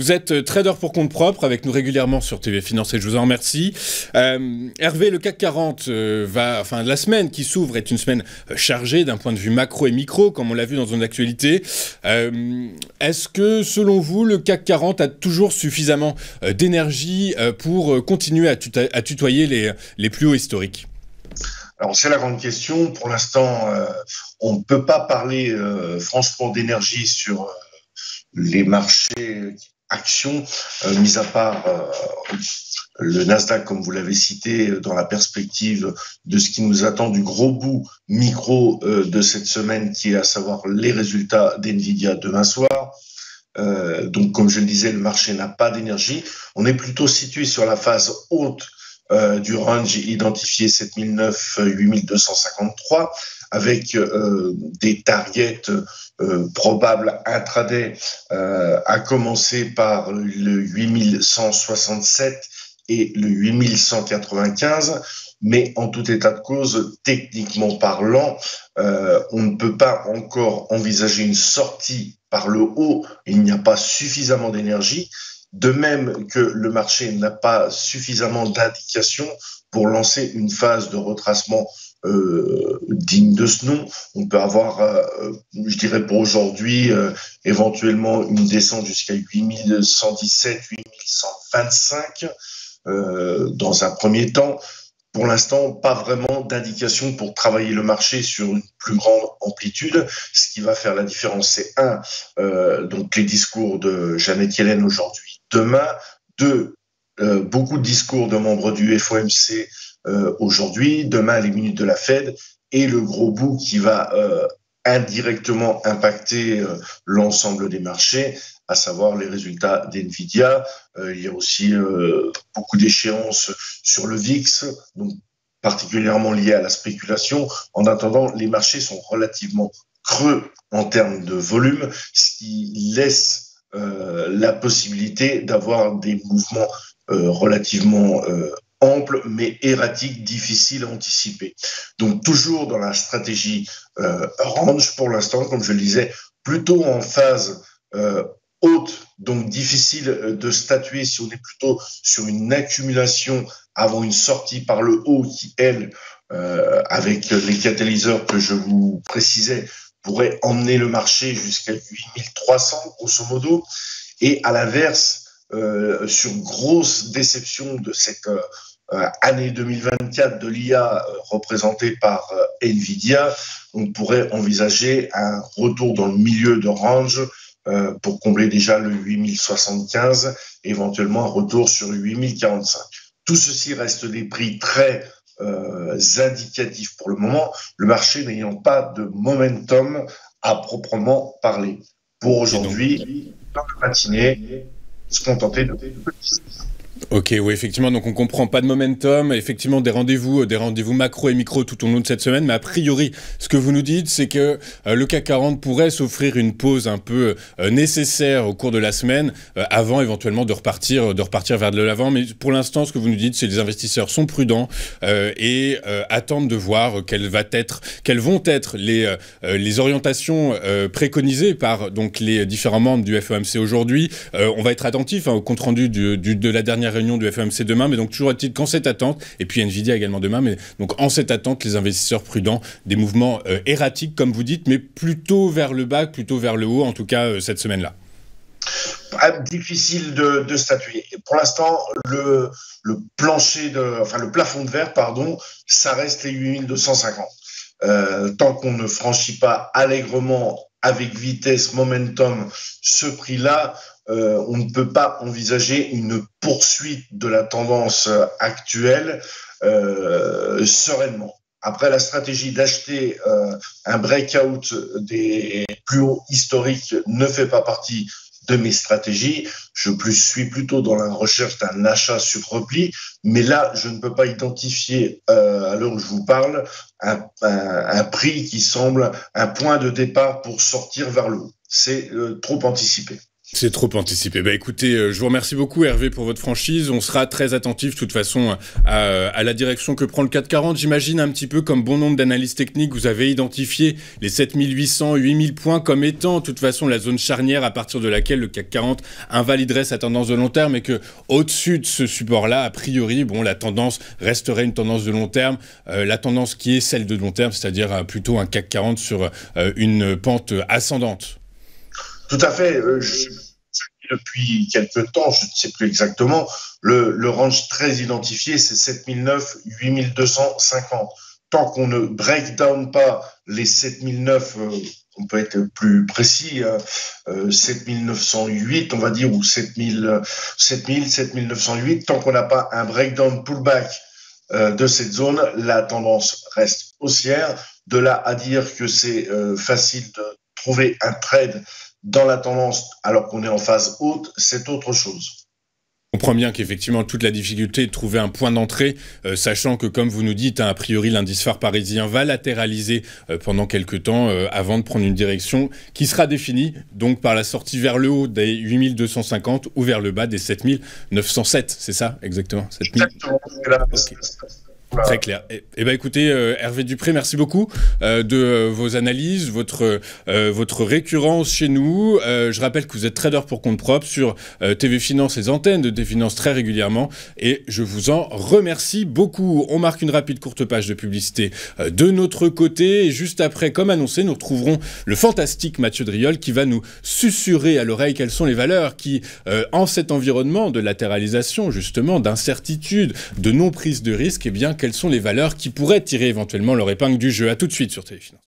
Vous êtes trader pour compte propre avec nous régulièrement sur TV Finance et je vous en remercie. Hervé, le CAC 40 la semaine qui s'ouvre est une semaine chargée d'un point de vue macro et micro, comme on l'a vu dans une actualité. Est-ce que, selon vous, le CAC 40 a toujours suffisamment d'énergie pour continuer à tutoyer les plus hauts historiques ? Alors c'est la grande question. Pour l'instant, on ne peut pas parler franchement d'énergie sur les marchés actions, mis à part le Nasdaq, comme vous l'avez cité, dans la perspective de ce qui nous attend du gros bout micro de cette semaine, qui est à savoir les résultats d'NVIDIA demain soir. Donc, comme je le disais, le marché n'a pas d'énergie. On est plutôt situé sur la phase haute du range identifié 7009-8253 avec des targets probables intraday à commencer par le 8167 et le 8195. Mais en tout état de cause, techniquement parlant, on ne peut pas encore envisager une sortie par le haut. Il n'y a pas suffisamment d'énergie. De même que le marché n'a pas suffisamment d'indications pour lancer une phase de retracement digne de ce nom. On peut avoir, je dirais pour aujourd'hui, éventuellement une descente jusqu'à 8117, 8125 dans un premier temps. Pour l'instant, pas vraiment d'indication pour travailler le marché sur une plus grande amplitude. Ce qui va faire la différence, c'est donc les discours de Janet Yellen aujourd'hui, demain. Deux, beaucoup de discours de membres du FOMC aujourd'hui. Demain, les minutes de la Fed et le gros bout qui va indirectement impacter l'ensemble des marchés, à savoir les résultats d'NVIDIA. Il y a aussi beaucoup d'échéances sur le VIX, donc particulièrement liées à la spéculation. En attendant, les marchés sont relativement creux en termes de volume, ce qui laisse la possibilité d'avoir des mouvements relativement amples, mais erratiques, difficiles à anticiper. Donc toujours dans la stratégie range pour l'instant, comme je le disais, plutôt en phase haute, donc difficile de statuer si on est plutôt sur une accumulation avant une sortie par le haut qui, elle, avec les catalyseurs que je vous précisais, pourrait emmener le marché jusqu'à 8300, grosso modo. Et à l'inverse, sur une grosse déception de cette année 2024 de l'IA représentée par NVIDIA, on pourrait envisager un retour dans le milieu de range pour combler déjà le 8075, éventuellement un retour sur 8045. Tout ceci reste des prix très indicatifs pour le moment, le marché n'ayant pas de momentum à proprement parler. Pour aujourd'hui, dans la matinée, se contenter de petits. Ok, oui, effectivement, donc on comprend pas de momentum, effectivement des rendez-vous macro et micro tout au long de cette semaine, mais a priori, ce que vous nous dites, c'est que le CAC 40 pourrait s'offrir une pause un peu nécessaire au cours de la semaine, avant éventuellement de repartir vers de l'avant, mais pour l'instant, ce que vous nous dites, c'est que les investisseurs sont prudents et attendent de voir quelles vont être les orientations préconisées par donc les différents membres du FOMC aujourd'hui. On va être attentif au compte rendu de la dernière réunion du FOMC demain, mais donc toujours est-il qu'en cette attente, et puis Nvidia également demain, mais donc en cette attente, les investisseurs prudents, des mouvements erratiques, comme vous dites, mais plutôt vers le bas, plutôt vers le haut, en tout cas cette semaine-là. Difficile de statuer. Pour l'instant, le plafond de verre, ça reste les 8250. Tant qu'on ne franchit pas allègrement, avec vitesse, momentum, ce prix-là, on ne peut pas envisager une poursuite de la tendance actuelle sereinement. Après, la stratégie d'acheter un breakout des plus hauts historiques ne fait pas partie de mes stratégies. Je suis plutôt dans la recherche d'un achat sur repli, mais là, je ne peux pas identifier, à l'heure où je vous parle, un prix qui semble un point de départ pour sortir vers le haut. C'est trop anticipé. C'est trop anticipé. Bah écoutez, je vous remercie beaucoup Hervé pour votre franchise. On sera très attentif de toute façon à la direction que prend le CAC 40. J'imagine un petit peu comme bon nombre d'analystes techniques, vous avez identifié les 7800, 8000 points comme étant de toute façon la zone charnière à partir de laquelle le CAC 40 invaliderait sa tendance de long terme et que au-dessus de ce support-là, a priori, bon, la tendance resterait une tendance de long terme. La tendance qui est celle de long terme, c'est-à-dire plutôt un CAC 40 sur une pente ascendante. Tout à fait. Depuis quelques temps, je ne sais plus exactement, le range très identifié, c'est 7009, 8250. Tant qu'on ne break down pas les 7009, on peut être plus précis, 7908, on va dire, ou 7908, tant qu'on n'a pas un breakdown pullback de cette zone, la tendance reste haussière. De là à dire que c'est facile de trouver un trade dans la tendance alors qu'on est en phase haute, c'est autre chose. On comprend bien qu'effectivement, toute la difficulté est de trouver un point d'entrée, sachant que, comme vous nous dites, a priori, l'indice phare parisien va latéraliser pendant quelques temps avant de prendre une direction qui sera définie donc par la sortie vers le haut des 8250 ou vers le bas des 7907. C'est ça, exactement, 7000. Exactement. Okay. Très clair. Eh ben écoutez, Hervé Dupré, merci beaucoup de vos analyses, votre récurrence chez nous. Je rappelle que vous êtes trader pour compte propre sur TV Finance et les antennes de TV Finance très régulièrement et je vous en remercie beaucoup. On marque une rapide courte page de publicité de notre côté et juste après, comme annoncé, nous retrouverons le fantastique Mathieu Driol qui va nous susurrer à l'oreille quelles sont les valeurs qui, en cet environnement de latéralisation, justement, d'incertitude, de non-prise de risque, eh bien, quelles sont les valeurs qui pourraient tirer éventuellement leur épingle du jeu. À tout de suite sur TV Finance.